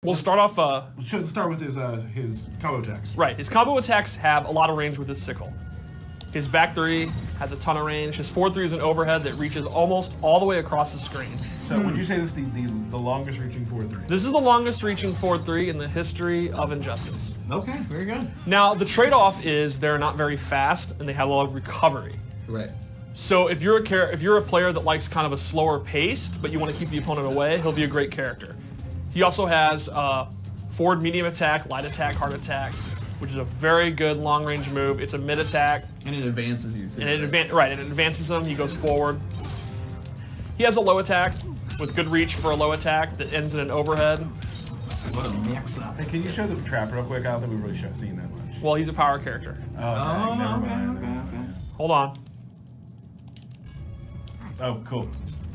We'll start off. Let's start with his combo attacks. Right, his combo attacks have a lot of range with his sickle. His back three has a ton of range. His forward three is an overhead that reaches almost all the way across the screen. So would you say this is the longest reaching forward three? This is the longest reaching forward three in the history of Injustice. Okay, very good. Now, the trade-off is they're not very fast and they have a lot of recovery. Right. So if you're a player that likes kind of a slower paced, but you want to keep the opponent away, he'll be a great character. He also has forward medium attack, light attack, hard attack, which is a very good long-range move. It's a mid attack. And it advances you too. And it advances him. He goes forward. He has a low attack with good reach for a low attack that ends in an overhead. What a mix-up. Hey, can you show the trap real quick? I don't think we've really seen that much. Well, he's a power character. Oh, never mind. Hold on. Oh, cool.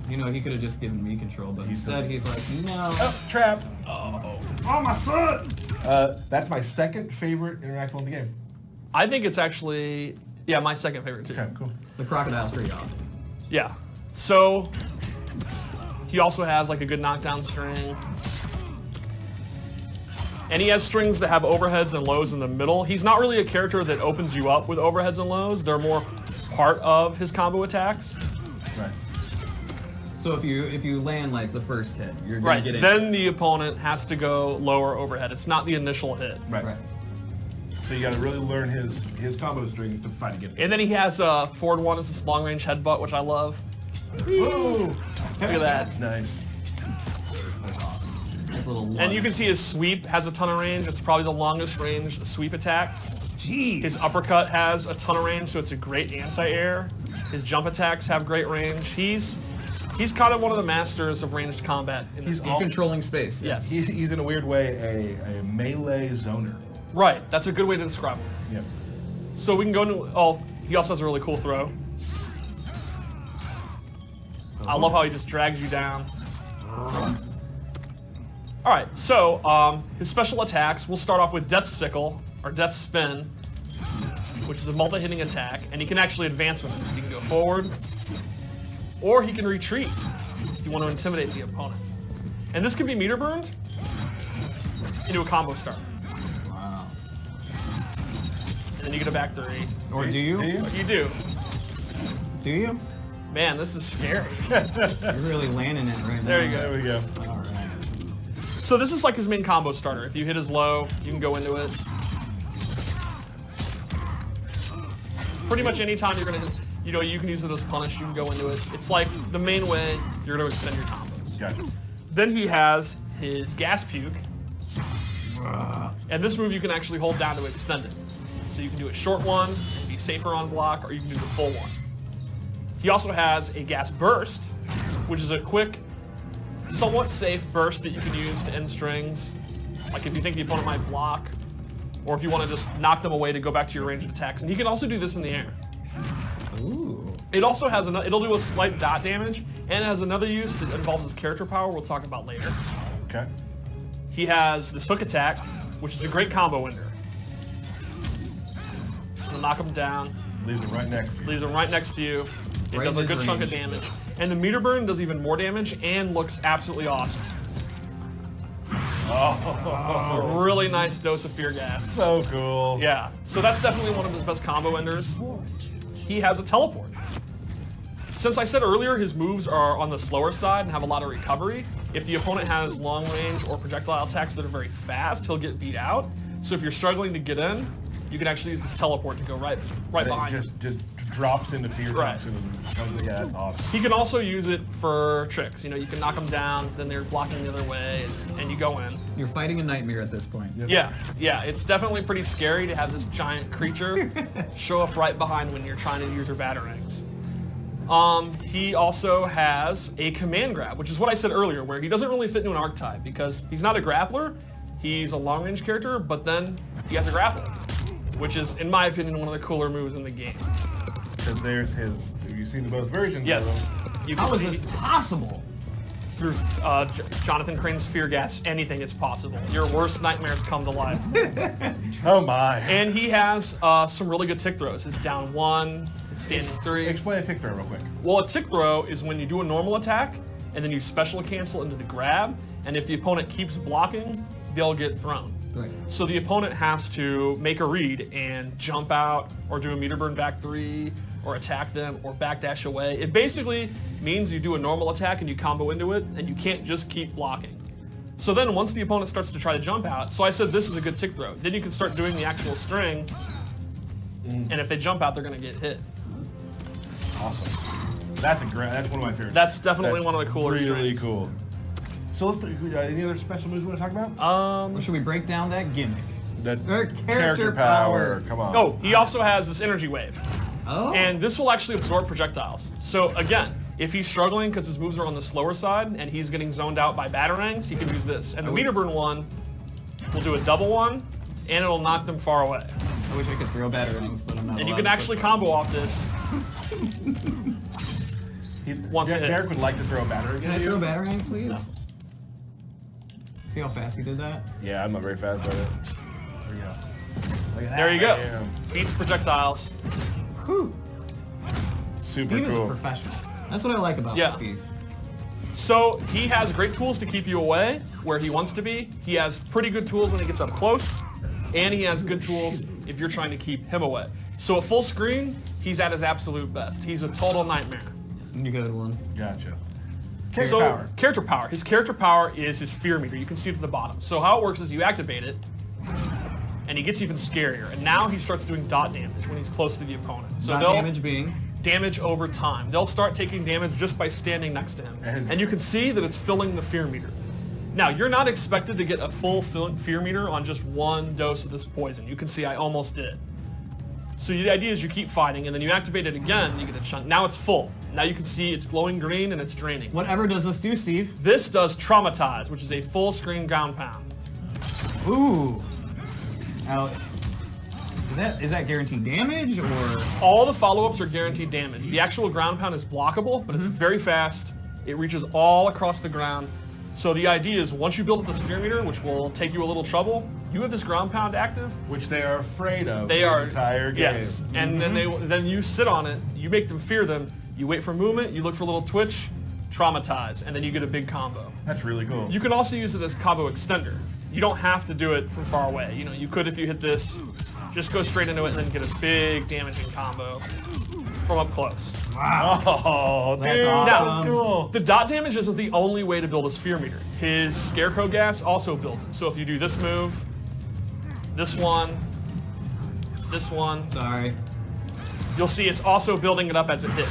You know, he could have just given me control, but instead he's like, no. Oh, trap. Oh, my foot! That's my second favorite interactable in the game. I think it's actually, my second favorite too. Okay, cool. The crocodile's pretty awesome. Yeah. So, he also has like a good knockdown string. And he has strings that have overheads and lows in the middle. He's not really a character that opens you up with overheads and lows. They're more part of his combo attacks. Right. So if you land like the first hit, you're gonna get then the opponent has to go lower overhead. It's not the initial hit. Right. So you got to really learn his combo strings to fight against him. And then he has forward one is this long range headbutt, which I love. Whoa! Look at that. Nice. That's awesome. Nice little lunge. And you can see his sweep has a ton of range. It's probably the longest range sweep attack. Jeez. His uppercut has a ton of range, so it's a great anti-air. His jump attacks have great range. He's kind of one of the masters of ranged combat in this game. Controlling space. Yes. He's in a weird way a melee zoner. Right. That's a good way to describe him. Yep. So we can go into. He also has a really cool throw. I love how he just drags you down. All right. So his special attacks. We'll start off with Death Sickle or Death Spin, which is a multi-hitting attack, and he can actually advance with it. So he can go forward, or he can retreat if you want to intimidate the opponent. And this can be meter burned into a combo start. Wow. And then you get a back three. Or do you? You do. Do you? Man, this is scary. You're really landing it right now. There you go. There we go. All right. So this is like his main combo starter. If you hit his low, you can go into it. Pretty much anytime you're gonna hit, you can use it as punish, you can go into it. It's like the main way you're gonna extend your combos. Gotcha. Then he has his gas puke. And this move you can actually hold down to extend it. So you can do a short one and be safer on block, or you can do the full one. He also has a gas burst, which is a quick, somewhat safe burst that you can use to end strings. Like if you think the opponent might block, or if you want to just knock them away to go back to your ranged attacks. And he can also do this in the air. Ooh. It also has it'll do a slight dot damage, and it has another use that involves his character power we'll talk about later. Okay. He has this hook attack, which is a great combo ender. He'll knock him down, Leaves him right next to you. leaves him right next to you. It Right does in a his good chunk of range. damage. And the meter burn does even more damage and looks absolutely awesome. A really nice dose of fear gas. So cool. Yeah, so that's definitely one of his best combo enders. He has a teleport. Since I said earlier his moves are on the slower side and have a lot of recovery, if the opponent has long range or projectile attacks that are very fast, he'll get beat out. So if you're struggling to get in, you can actually use this teleport to go right And behind it him. just drops into fear Right. toxin and comes, yeah, that's awesome. He can also use it for tricks. You can knock them down, then they're blocking the other way, and you go in. You're fighting a nightmare at this point. Yeah, it's definitely pretty scary to have this giant creature show up right behind when you're trying to use your batarangs. He also has a command grab, which is what I said earlier, where he doesn't really fit into an archetype because he's not a grappler, he's a long-range character, but then he has a grapple, which is, in my opinion, one of the cooler moves in the game. Because there's his. Have you seen both versions? Yes. You can How is see this possible? through Jonathan Crane's fear gas, anything is possible. Your worst nightmares come to life. Oh my. And he has some really good tick throws. His down one, his standing three. Explain a tick throw real quick. Well, a tick throw is when you do a normal attack and then you special cancel into the grab, and if the opponent keeps blocking, they'll get thrown. Right. So the opponent has to make a read and jump out or do a meter burn back 3 or attack them or backdash away. It basically means you do a normal attack and you combo into it, and you can't just keep blocking. So then once the opponent starts to try to jump out, so I said this is a good tick throw. Then you can start doing the actual string, and if they jump out, they're going to get hit. Awesome. That's one of my favorites. That's definitely one of the cooler really, strings. Really cool. So let's any other special moves you want to talk about? Or should we break down that gimmick? That Or character power. Come on. Oh, he also has this energy wave. Oh. And this will actually absorb projectiles. So again, if he's struggling because his moves are on the slower side and he's getting zoned out by batarangs, he can use this. And the meter burn one will do a double one, and it'll knock them far away. I wish I could throw batarangs, but I'm not. And you allowed can to actually push combo off this. Once it hits. Derek would like to throw a batter Can I again. throw batarangs, please? See how fast he did that? Yeah, I'm not very fast at it. There you go. Look at that. There you go. Bam. Beats projectiles. Whew. Super Steve is a cool. professional. That's what I like about Yeah. Steve. So he has great tools to keep you away where he wants to be. He has pretty good tools when he gets up close, and he has good tools if you're trying to keep him away. So at full screen, he's at his absolute best. He's a total nightmare. Good one. Gotcha. So Power. character power. His character power is his fear meter. You can see it at the bottom. So how it works is you activate it, and he gets even scarier. And now he starts doing dot damage when he's close to the opponent. So Dot they'll damage being? damage over time. They'll start taking damage just by standing next to him. And you can see that it's filling the fear meter. Now, you're not expected to get a full fear meter on just one dose of this poison. You can see I almost did. So the idea is you keep fighting, and then you activate it again, you get a chunk. Now it's full. Now you can see it's glowing green, and it's draining. Whatever does this do, Steve? This does Traumatize, which is a full screen ground pound. Ooh. Now, is that guaranteed damage or? All the follow-ups are guaranteed damage. The actual ground pound is blockable, but it's very fast. It reaches all across the ground. So the idea is once you build up this fear meter, which will take you a little trouble, you have this ground pound active. Which they are afraid of They the are entire game. Yes, and then you sit on it. You make them fear them. You wait for movement. You look for a little twitch, traumatize, and then you get a big combo. That's really cool. You can also use it as combo extender. You don't have to do it from far away. You know, you could if you hit this, just go straight into it and then get a big damaging combo from up close. Oh, That's dude, awesome. that was cool. The dot damage isn't the only way to build a sphere meter. His Scarecrow gas also builds it. So if you do this move, this one, Sorry. you'll see it's also building it up as it hits.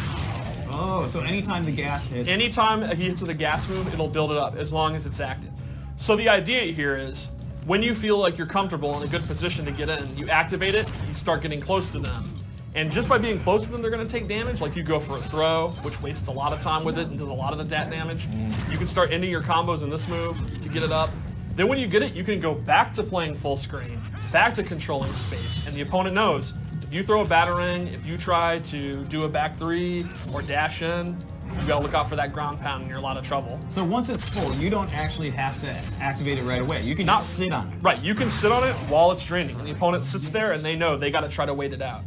Oh, so anytime the gas hits. Anytime he hits with a gas move, it'll build it up as long as it's active. So the idea here is when you feel like you're comfortable in a good position to get in, you activate it, you start getting close to them. And just by being close to them, they're going to take damage. Like you go for a throw, which wastes a lot of time with it and does a lot of the dat damage. You can start ending your combos in this move to get it up. Then when you get it, you can go back to playing full screen, back to controlling space. And the opponent knows if you throw a batarang, if you try to do a back 3 or dash in, you got to look out for that ground pound and you're in a lot of trouble. So once it's full, you don't actually have to activate it right away. You can Not- just sit on it. Right, you can sit on it while it's draining. And the opponent sits there and they know they got to try to wait it out.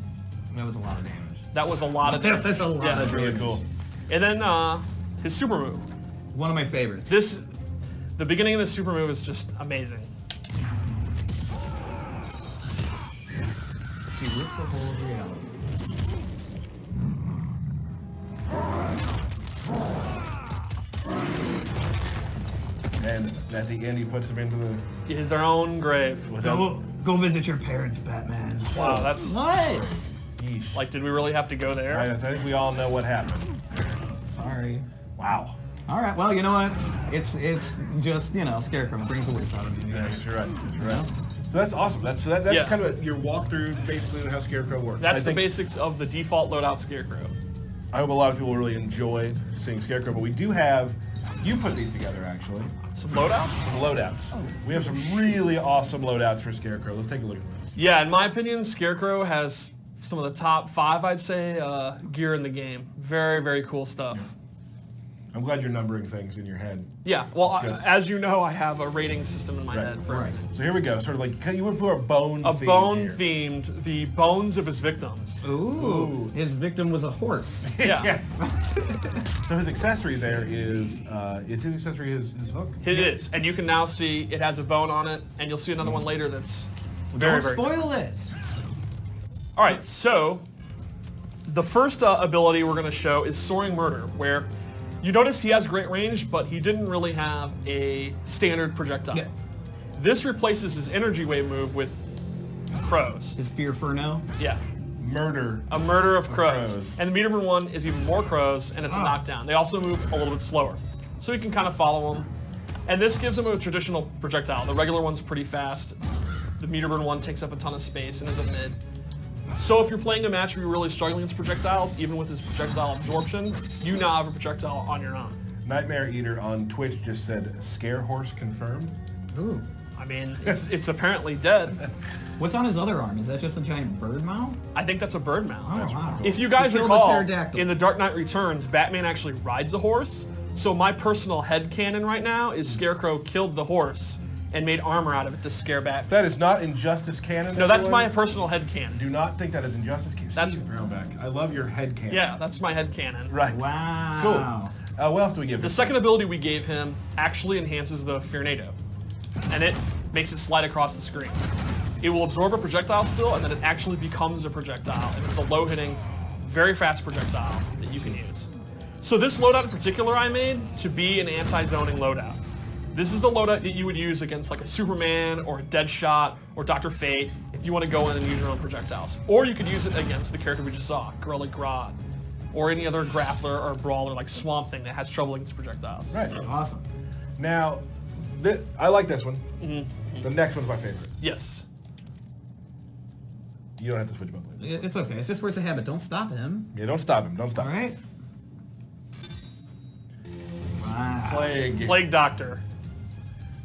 That was a lot of damage. That was a lot of damage. That's a lot Yeah. of Really damage. cool. And then his super move. One of my favorites. The beginning of the super move is just amazing. She rips a hole of reality. And at the end, he puts them into the. It is their own grave. Go visit your parents, Batman. Wow, that's What? Yeesh. like, did we really have to go there? I think we all know what happened. Sorry. Wow. All right. Well, you know what? It's just Scarecrow brings the worst out of me. Yes, you're right. You're right. So that's awesome. That's Yeah. kind of your walkthrough, basically, on how Scarecrow works. That's I the think- basics of the default loadout Scarecrow. I hope a lot of people really enjoyed seeing Scarecrow, but we do have. You put these together, actually. Some loadouts? Some loadouts. We have some really awesome loadouts for Scarecrow. Let's take a look at those. Yeah, in my opinion, Scarecrow has some of the top 5, I'd say, gear in the game. Very, very cool stuff. I'm glad you're numbering things in your head. Yeah, well, Good. as you know, I have a rating system in my head. For Right. So here we go. Sort of like you went for a bone. A theme bone here. themed, the bones of his victims. Ooh. His victim was a horse. Yeah, So his accessory there is his accessory his hook. it is. And you can now see it has a bone on it, and you'll see another one later that's very, Don't very good. spoil it. All right, so the first ability we're going to show is Soaring Murder, where you notice he has great range, but he didn't really have a standard projectile. Yeah. This replaces his energy wave move with crows. His fear Furno. Yeah, Murder. a murder of crows. crows. And the Meteorman one is even more crows, and it's a knockdown. They also move a little bit slower, so you can kind of follow them. And this gives him a traditional projectile. The regular one's pretty fast. The Meteorman one takes up a ton of space and is a mid. So if you're playing a match where you're really struggling against projectiles, even with his projectile absorption, you now have a projectile on your own. Nightmare Eater on Twitch just said scare horse confirmed. Ooh. I mean, it's apparently dead. What's on his other arm? Is that just a giant bird mouth? I think that's a bird mount. Oh, wow. If you guys He killed a recall, pterodactyl. in The Dark Knight Returns, Batman actually rides a horse. So my personal headcanon right now is Scarecrow killed the horse and made armor out of it to scare Batman. That is not Injustice canon. No, that's my everyone. personal headcanon. Do not think that is Injustice canon. That's- Steve Brownback. I love your head canon. Yeah, that's my headcanon. Right. Wow. Cool. What else do we give The him? second ability we gave him actually enhances the Fearnado, and it makes it slide across the screen. It will absorb a projectile still, and then it actually becomes a projectile, and it's a low-hitting, very fast projectile that you can use. So this loadout in particular I made to be an anti-zoning loadout. This is the loadout that you would use against like a Superman or a Deadshot or Dr. Fate if you want to go in and use your own projectiles. Or you could use it against the character we just saw, Gorilla Grodd, or any other grappler or brawler like Swamp Thing that has trouble against projectiles. Right. Awesome. Now, I like this one. Mm-hmm. The next one's my favorite. Yes. You don't have to switch both ways. It's okay. It's just force of habit. Don't stop him. Yeah, don't stop him. Don't stop All him. right. Wow. Plague. Plague Doctor.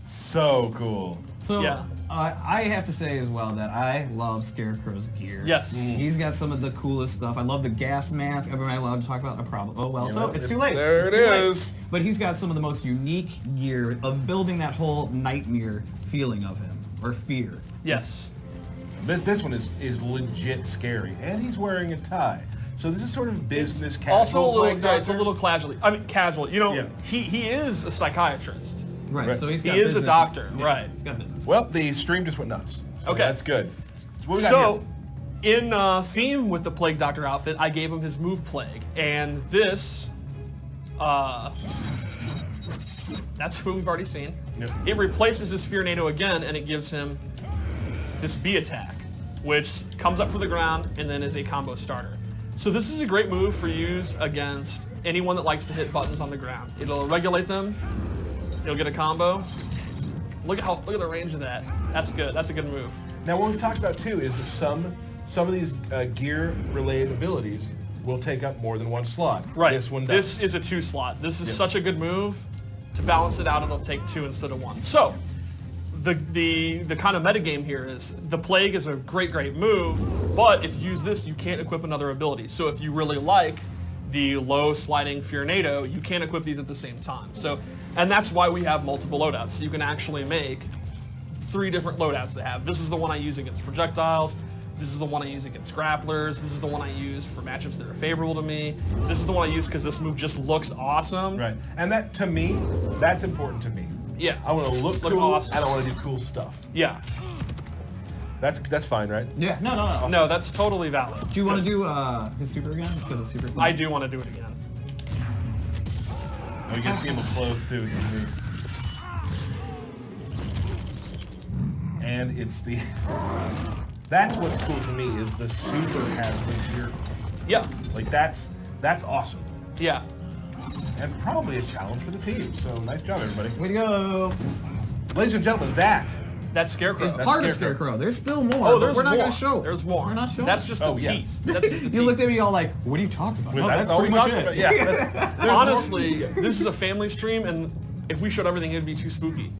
So cool. So Yeah. I have to say as well that I love Scarecrow's gear. Yes. He's got some of the coolest stuff. I love the gas mask. Am I allowed to talk about a problem? Oh well, Yeah, it's too late. there It's it too late. is. But he's got some of the most unique gear of building that whole nightmare feeling of him or fear. Yes. This one is legit scary, and he's wearing a tie. So this is sort of business casual. Also a little, Plague it's a Doctor. little casual. I mean, casual. You know, Yeah. he is a psychiatrist. Right. Right. So he's He got is a business. doctor, Yeah, right. He's got business. Well, the stream just went nuts. So Okay. that's good. So what we got So, here? in theme with the Plague Doctor outfit, I gave him his move Plague, and this, that's who we've already seen. Yep. It replaces his Fearnado again, and it gives him this B attack, which comes up for the ground and then is a combo starter. So this is a great move for use against anyone that likes to hit buttons on the ground. It'll regulate them. You'll get a combo. Look at the range of that. That's good. That's a good move. Now, what we've talked about too is that some of these gear-related abilities will take up more than one slot. Right. This one does. This is a 2 slot. This is Yeah. such a good move. To balance it out, it'll take 2 instead of 1. So, the kind of metagame here is the Plague is a great move, but if you use this, you can't equip another ability. So if you really like the low sliding Fearnado, you can't equip these at the same time. So, and that's why we have multiple loadouts. So you can actually make 3 different loadouts to have. This is the one I use against projectiles. This is the one I use against grapplers. This is the one I use for matchups that are favorable to me. This is the one I use because this move just looks awesome. Right. And that, to me, that's important to me. Yeah. I want to look Look cool, awesome. and I want to do cool stuff. Yeah. That's fine, right? Yeah. No. No, that's totally valid. Do you want to do his super again? Just because it's super fun. I do want to do it again. Oh, you can see him up close too. And it's the. That's what's cool to me is the super has the gear. Yeah. Like that's awesome, Yeah. and probably a challenge for the team. So nice job, everybody. Way to go. Ladies and gentlemen, That's Scarecrow. It's part of Scarecrow. Scarecrow. There's still more. Oh, but there's we're not more. going to show. There's more. We're not showing. That's just Oh, a yeah. tease. That's just a You tease. looked at me all like, what are you talking about? No, that's all we pretty much talked it. about. Yeah. There's more. Honestly, this is a family stream, and if we showed everything, it'd be too spooky.